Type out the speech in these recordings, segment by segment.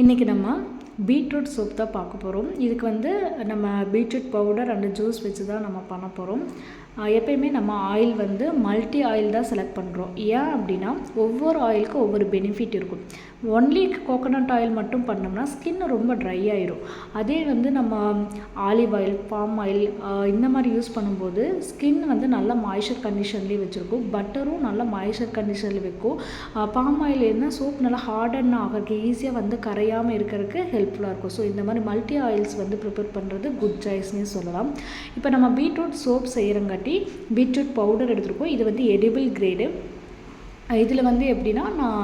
இன்றைக்கி நம்ம beetroot soup தான் பார்க்க போகிறோம். இதுக்கு வந்து நம்ம பீட்ரூட் பவுடர் அண்ட் ஜூஸ் வச்சு தான் நம்ம பண்ண போகிறோம். எப்பயுமே நம்ம ஆயில் வந்து மல்டி ஆயில் தான் செலக்ட் பண்ணுறோம். ஏன் அப்படின்னா ஒவ்வொரு ஆயிலுக்கும் ஒவ்வொரு பெனிஃபிட் இருக்கும். ஒன்லி கோகோனட் ஆயில் மட்டும் பண்ணோம்னா ஸ்கின் ரொம்ப ட்ரை ஆயிரும். அதே வந்து நம்ம ஆலிவ் ஆயில், பாம் ஆயில் இந்த மாதிரி யூஸ் பண்ணும்போது ஸ்கின் வந்து நல்ல மாய்ஸ்சர் கண்டிஷன்லேயே வச்சுருக்கும். பட்டரும் நல்ல மாய்ஸ்சர் கண்டிஷனில் வைக்கும். பாம் ஆயில் என்ன சோப் நல்லா ஹார்டன் ஆகிறதுக்கு ஈஸியாக வந்து கரையாமல் இருக்கிறதுக்கு ஹெல்ப்ஃபுல்லாக இருக்கும். ஸோ இந்த மாதிரி மல்டி ஆயில்ஸ் வந்து ப்ரிப்பேர் பண்ணுறது குட் சாய்ஸ்னே சொல்லலாம். இப்போ நம்ம பீட்ரூட் சோப் செய்கிறங்காட்டி பீட்ரூட் பவுடர் எடுத்துருக்கோம். இது வந்து எடிபிள் கிரேடு. இதில் வந்து எப்படின்னா நான்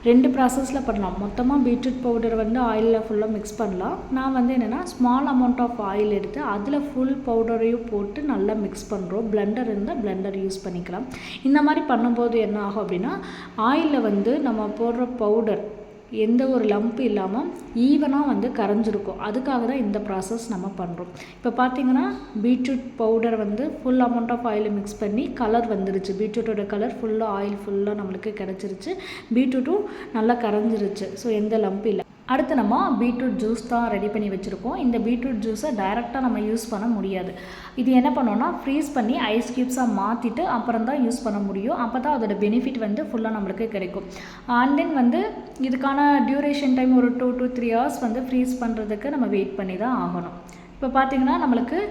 2 ப்ராசஸில் பண்ணலாம். மொத்தமாக பீட்ரூட் பவுடர் வந்து ஆயிலில் ஃபுல்லாக மிக்ஸ் பண்ணலாம். நான் வந்து என்னென்னா ஸ்மால் அமௌண்ட் ஆஃப் ஆயில் எடுத்து அதில் ஃபுல் பவுடரையும் போட்டு நல்லா மிக்ஸ் பண்ணுறோம். பிளெண்டர் இருந்தால் பிளெண்டர் யூஸ் பண்ணிக்கலாம். இந்த மாதிரி பண்ணும்போது என்ன ஆகும் அப்படின்னா ஆயிலில் வந்து நம்ம போடுற பவுடர் எந்த ஒரு லம்ப் இல்லாமல் ஈவனாக வந்து கரைஞ்சிருக்கும். அதுக்காக தான் இந்த ப்ராசஸ் நம்ம பண்ணுறோம். இப்போ பார்த்திங்கன்னா பீட்ரூட் பவுடர் வந்து full amount of oil mix பண்ணி கலர் வந்துருச்சு. பீட்ரூட்டோட கலர் ஃபுல்லாக ஆயில் ஃபுல்லாக நம்மளுக்கு கிடச்சிருச்சு. பீட்ரூட்டும் நல்லா கரைஞ்சிருச்சு. ஸோ எந்த லம்ப் இல்லை. அடுத்து நம்ம பீட்ரூட் ஜூஸ் தான் ரெடி பண்ணி வச்சுருக்கோம். இந்த பீட்ரூட் ஜூஸை டைரெக்டாக நம்ம யூஸ் பண்ண முடியாது. இது என்ன பண்ணோன்னா ஃப்ரீஸ் பண்ணி ஐஸ் க்யூப்ஸாக மாற்றிட்டு அப்புறம் தான் யூஸ் பண்ண முடியும். அப்போ தான் அதோட பெனிஃபிட் வந்து ஃபுல்லாக நம்மளுக்கு கிடைக்கும். அண்ட் தென் வந்து இதுக்கான டியூரேஷன் டைம் ஒரு 2 to 3 hours வந்து ஃப்ரீஸ் பண்ணுறதுக்கு நம்ம வெயிட் பண்ணி தான் ஆகணும். இப்போ பார்த்திங்கன்னா நம்மளுக்கு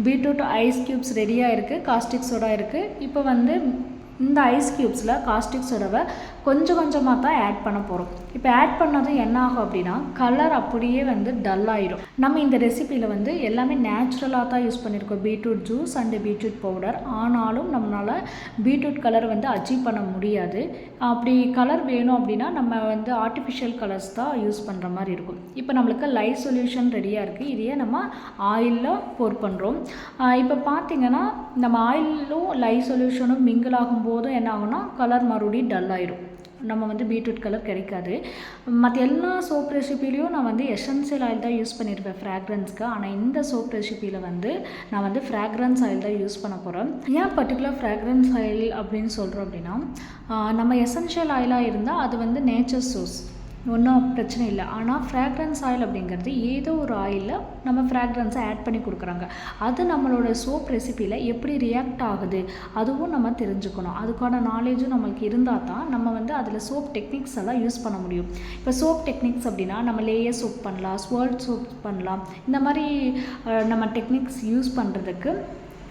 பீட்ரூட் ஐஸ் க்யூப்ஸ் ரெடியாக இருக்குது. காஸ்டிக் சோடா இருக்குது. இப்போ வந்து இந்த ஐஸ் க்யூப்ஸில் காஸ்டிக் சோடாவை கொஞ்சம் கொஞ்சமாக தான் ஆட் பண்ண போகிறோம். இப்போ ஆட் பண்ணதும் என்ன ஆகும் அப்படின்னா கலர் அப்படியே வந்து டல் ஆகிடும். நம்ம இந்த ரெசிப்பியில் வந்து எல்லாமே நேச்சுரலாக தான் யூஸ் பண்ணியிருக்கோம். Beetroot juice and beetroot powder. ஆனாலும் நம்மளால் பீட்ரூட் கலர் வந்து அச்சீவ் பண்ண முடியாது. அப்படி கலர் வேணும் அப்படின்னா நம்ம வந்து ஆர்டிஃபிஷியல் கலர்ஸ் தான் யூஸ் பண்ணுற மாதிரி இருக்கும். இப்போ நம்மளுக்கு லைட் சொல்யூஷன் ரெடியாக இருக்குது. இதையே நம்ம ஆயிலில் போர் பண்ணுறோம். இப்போ பார்த்திங்கன்னா நம்ம ஆயிலும் லைட் சொல்யூஷனும் மிங்கிள் ஆகும்போதும் என்ன ஆகும்னா கலர் மறுபடியும் டல் ஆயிடும். நம்ம வந்து பீட்ரூட் கலர் கிடைக்காது. மற்ற எல்லா சோப் ரெசிபிலையும் நான் வந்து எசென்சியல் ஆயில் தான் யூஸ் பண்ணியிருப்பேன் ஃப்ராக்ரன்ஸ்க்கு. ஆனால் இந்த சோப் ரெசிப்பியில் வந்து நான் வந்து ஃப்ராக்ரன்ஸ் ஆயில் தான் யூஸ் பண்ண போகிறேன். ஏன் பர்டிகுலர் ஃப்ராக்ரன்ஸ் ஆயில் அப்படின்னு சொல்கிறோம் அப்படின்னா நம்ம எசென்சியல் ஆயிலாக இருந்தால் அது வந்து நேச்சர் சோர்ஸ், ஒன்றும் பிரச்சனை இல்லை. ஆனால் ஃப்ராக்ரன்ஸ் ஆயில் அப்படிங்கிறது ஏதோ ஒரு ஆயிலில் நம்ம ஃப்ராக்ரன்ஸை ஆட் பண்ணி கொடுக்குறாங்க. அது நம்மளோட சோப் ரெசிப்பியில் எப்படி ரியாக்ட் ஆகுது அதுவும் நம்ம தெரிஞ்சுக்கணும். அதுக்கான நாலேஜும் நம்மளுக்கு இருந்தால் தான் நம்ம வந்து அதில் சோப் டெக்னிக்ஸ் எல்லாம் யூஸ் பண்ண முடியும். இப்போ சோப் டெக்னிக்ஸ் அப்படின்னா நம்ம லேயர் சோப் பண்ணலாம், ஸ்வர்ட் சோப் பண்ணலாம். இந்த மாதிரி நம்ம டெக்னிக்ஸ் யூஸ் பண்ணுறதுக்கு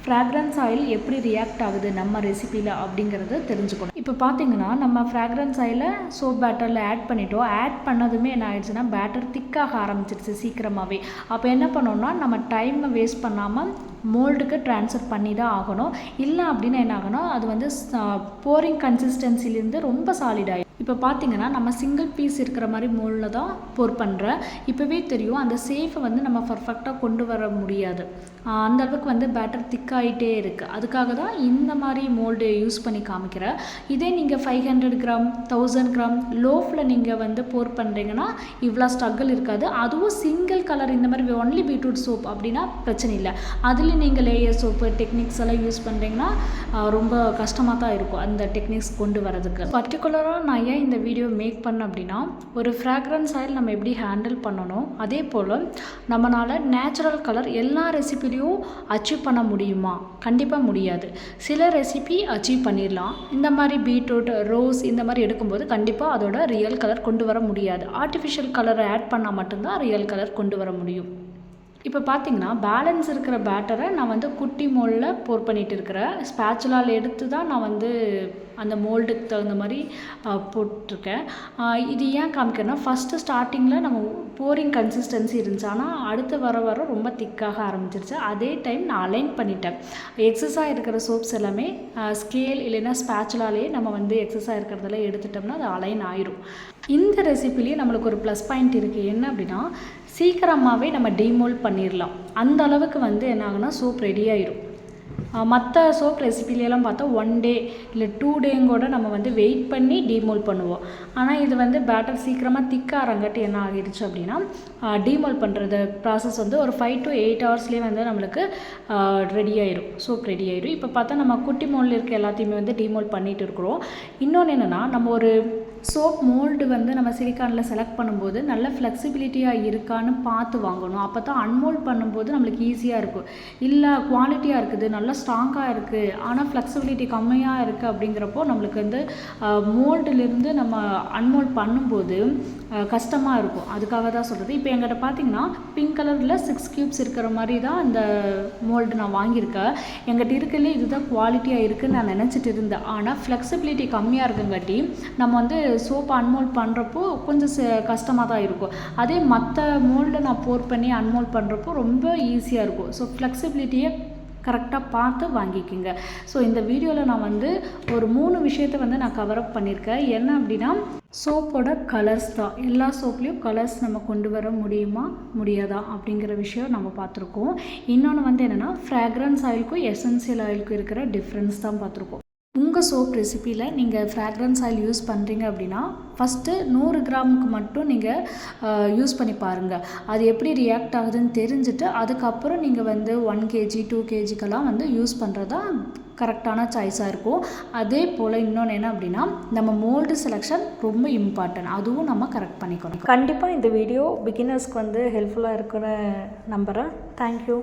ஃப்ராக்ரன்ஸ் ஆயில் எப்படி ரியாக்ட் ஆகுது நம்ம ரெசிப்பியில் அப்படிங்கிறத தெரிஞ்சுக்கணும். இப்போ பார்த்திங்கன்னா நம்ம ஃப்ராக்ரன்ஸ் ஆயிலை சோப் பேட்டரில் ஆட் பண்ணிட்டோம். ஆட் பண்ணதுமே என்ன ஆயிடுச்சுன்னா பேட்டர் திக்காக ஆரம்பிச்சிருச்சு சீக்கிரமாகவே. அப்போ என்ன பண்ணோம்னா நம்ம டைமை வேஸ்ட் பண்ணாமல் மோல்டுக்கு ட்ரான்ஸ்ஃபர் பண்ணி தான் ஆகணும். இல்லை அப்படின்னா என்ன ஆகணும், அது வந்து போரிங் கன்சிஸ்டன்சிலேருந்து ரொம்ப சாலிடாகிடும். இப்போ பார்த்திங்கன்னா நம்ம சிங்கிள் பீஸ் இருக்கிற மாதிரி மோல்டில் தான் போர் பண்ணுறேன். இப்போவே தெரியும் அந்த சேஃபை வந்து நம்ம பர்ஃபெக்டாக கொண்டு வர முடியாது. அந்த அளவுக்கு வந்து பேட்டர் திக்காகிட்டே இருக்குது. அதுக்காக தான் இந்த மாதிரி மோல்டு யூஸ் பண்ணி காமிக்கிறேன். இதே நீங்கள் 500 கிராம் 1000 கிராம் லோஃபில் நீங்கள் வந்து போர் பண்ணுறீங்கன்னா இவ்வளோ ஸ்ட்ரகிள் இருக்காது. அதுவும் சிங்கிள் கலர் இந்த மாதிரி ஒன்லி பீட்ரூட் சோப் அப்படின்னா பிரச்சனை இல்லை. அதில் நீங்கள் லேயர் சோப்பு டெக்னிக்ஸ் எல்லாம் யூஸ் பண்ணுறீங்கன்னா ரொம்ப கஷ்டமாக தான் இருக்கும் அந்த டெக்னிக்ஸ் கொண்டு வரதுக்கு. பர்டிகுலராக நான் ஏன் இந்த வீடியோ மேக் பண்ணேன் அப்படின்னா ஒரு ஃப்ராக்ரன்ஸ் ஆயில் நம்ம எப்படி ஹேண்டில் பண்ணணும், அதே போல் நம்மளால் நேச்சுரல் கலர் எல்லா ரெசிபிலையும் அச்சீவ் பண்ண முடியுமா? கண்டிப்பாக முடியாது. சில ரெசிபி அச்சீவ் பண்ணிடலாம். இந்த மாதிரி பீட்ரூட் ரோஸ் இந்த மாதிரி எடுக்கும்போது கண்டிப்பாக அதோட ரியல் கலர் கொண்டு வர முடியாது. ஆர்டிஃபிஷியல் கலரை ஆட் பண்ணால் மட்டும்தான் ரியல் கலர் கொண்டு வர முடியும். இப்போ பார்த்திங்கன்னா பேலன்ஸ் இருக்கிற பேட்டரை நான் வந்து குட்டி மோல்டில் போர் பண்ணிகிட்டு இருக்கிறேன். ஸ்பேச்சுலால் எடுத்து தான் நான் வந்து அந்த மோல்டுக்கு தகுந்த மாதிரி போட்டிருக்கேன். இது ஏன் காமிக்கிறேன்னா ஃபஸ்ட்டு ஸ்டார்டிங்கில் நம்ம போரிங் கன்சிஸ்டன்சி இருந்துச்சு. ஆனால் அடுத்து வர வர ரொம்ப திக்காக ஆரம்பிச்சிருச்சு. அதே டைம் நான் அலைன் பண்ணிட்டேன். எக்ஸஸாக இருக்கிற சோப்ஸ் எல்லாமே ஸ்கேல் இல்லைன்னா ஸ்பேச்சுலாலே நம்ம வந்து எக்ஸஸாக இருக்கிறதெல்லாம் எடுத்துட்டோம்னா அது அலைன் ஆயிரும். இந்த ரெசிப்பிலேயே நம்மளுக்கு ஒரு ப்ளஸ் பாயிண்ட் இருக்குது. என்ன அப்படின்னா சீக்கிரமாகவே நம்ம டீமோல்ட் பண்ணிடலாம். அந்த அளவுக்கு வந்து என்ன ஆகுனா சோப் ரெடி ஆயிரும். மற்ற சோப் ரெசிபிலெலாம் பார்த்தா 1 day இல்லை 2 டேங்கூட நம்ம வந்து வெயிட் பண்ணி டீமோல்ட் பண்ணுவோம். ஆனால் இது வந்து பேட்டர் சீக்கிரமாக திக்காரங்காட்டி என்ன ஆகிடுச்சு அப்படின்னா டீமோல்ட் பண்ணுறது ப்ராசஸ் வந்து ஒரு 5 to 8 ஹவர்ஸ்லேயே வந்து நம்மளுக்கு ரெடி ஆயிரும், சோப் ரெடி ஆயிரும். இப்போ பார்த்தா நம்ம குட்டி மோல்டில் இருக்க எல்லாத்தையுமே வந்து டீமோல்ட் பண்ணிகிட்டு இருக்கிறோம். இன்னொன்று என்னென்னா நம்ம ஒரு சோப் மோல்டு வந்து நம்ம சிலிக்கானில் செலக்ட் பண்ணும்போது நல்ல ஃப்ளெக்சிபிலிட்டியாக இருக்கான்னு பார்த்து வாங்கணும். அப்போ தான் அன்மோல்ட் பண்ணும்போது நம்மளுக்கு ஈஸியாக இருக்கும். இல்லை குவாலிட்டியாக இருக்குது, நல்லா ஸ்ட்ராங்காக இருக்குது, ஆனால் ஃப்ளெக்சிபிலிட்டி கம்மியாக இருக்குது அப்படிங்கிறப்போ நம்மளுக்கு வந்து மோல்டுலேருந்து நம்ம அன்மோல்ட் பண்ணும்போது கஷ்டமாக இருக்கும். அதுக்காக தான் சொல்கிறது. இப்போ எங்கிட்ட பார்த்தீங்கன்னா பிங்க் கலரில் 6 கியூப்ஸ் இருக்கிற மாதிரி தான் இந்த மோல்டு நான் வாங்கியிருக்கேன். எங்கிட்ட இருக்கலே இதுதான் குவாலிட்டியாக இருக்குதுன்னு நான் நினச்சிட்டு இருந்தேன். ஆனால் ஃப்ளெக்சிபிலிட்டி கம்மியாக இருக்குங்காட்டி நம்ம வந்து சோப் அன்மோல்ட் பண்ணுறப்போ கொஞ்சம் கஷ்டமாக தான் இருக்கும். அதே மற்ற மோல்டை நான் போர் பண்ணி அன்மோல்ட் பண்ணுறப்போ ரொம்ப ஈஸியாக இருக்கும். ஸோ ஃப்ளெக்சிபிலிட்டியை கரெக்டாக பார்த்து வாங்கிக்கோங்க. ஸோ இந்த வீடியோவில் நான் வந்து ஒரு 3 விஷயத்தை வந்து நான் கவரப் பண்ணியிருக்கேன். என்ன அப்படின்னா சோப்போட கலர்ஸ் தான். எல்லா சோப்லேயும் கலர்ஸ் நம்ம கொண்டு வர முடியுமா முடியாதா அப்படிங்கிற விஷயம் நம்ம பார்த்துருக்கோம். இன்னொன்று வந்து என்னென்னா ஃப்ராக்ரன்ஸ் ஆயிலுக்கும் எசென்சியல் ஆயிலுக்கும் இருக்கிற டிஃப்ரென்ஸ் தான் பார்த்துருக்கோம். உங்கள் சோப் ரெசிப்பியில் நீங்கள் ஃப்ராக்ரன்ஸ் ஆயில் யூஸ் பண்ணுறீங்க அப்படின்னா ஃபஸ்ட்டு 100 கிராமுக்கு மட்டும் நீங்கள் யூஸ் பண்ணி பாருங்கள். அது எப்படி ரியாக்ட் ஆகுதுன்னு தெரிஞ்சுட்டு அதுக்கப்புறம் நீங்கள் வந்து 1 kg 2 kgக்கெல்லாம் வந்து யூஸ் பண்ணுறதா கரெக்டான சாய்ஸாக இருக்கும். அதே போல் இன்னொன்று என்ன அப்படின்னா நம்ம மோல்டு செலெக்ஷன் ரொம்ப இம்பார்ட்டன்ட். அதுவும் நம்ம கரெக்ட் பண்ணிக்கணும். கண்டிப்பாக இந்த வீடியோ பிகினர்ஸ்க்கு வந்து ஹெல்ப்ஃபுல்லாக இருக்குன்னு நம்புகிறேன். தேங்க்யூ.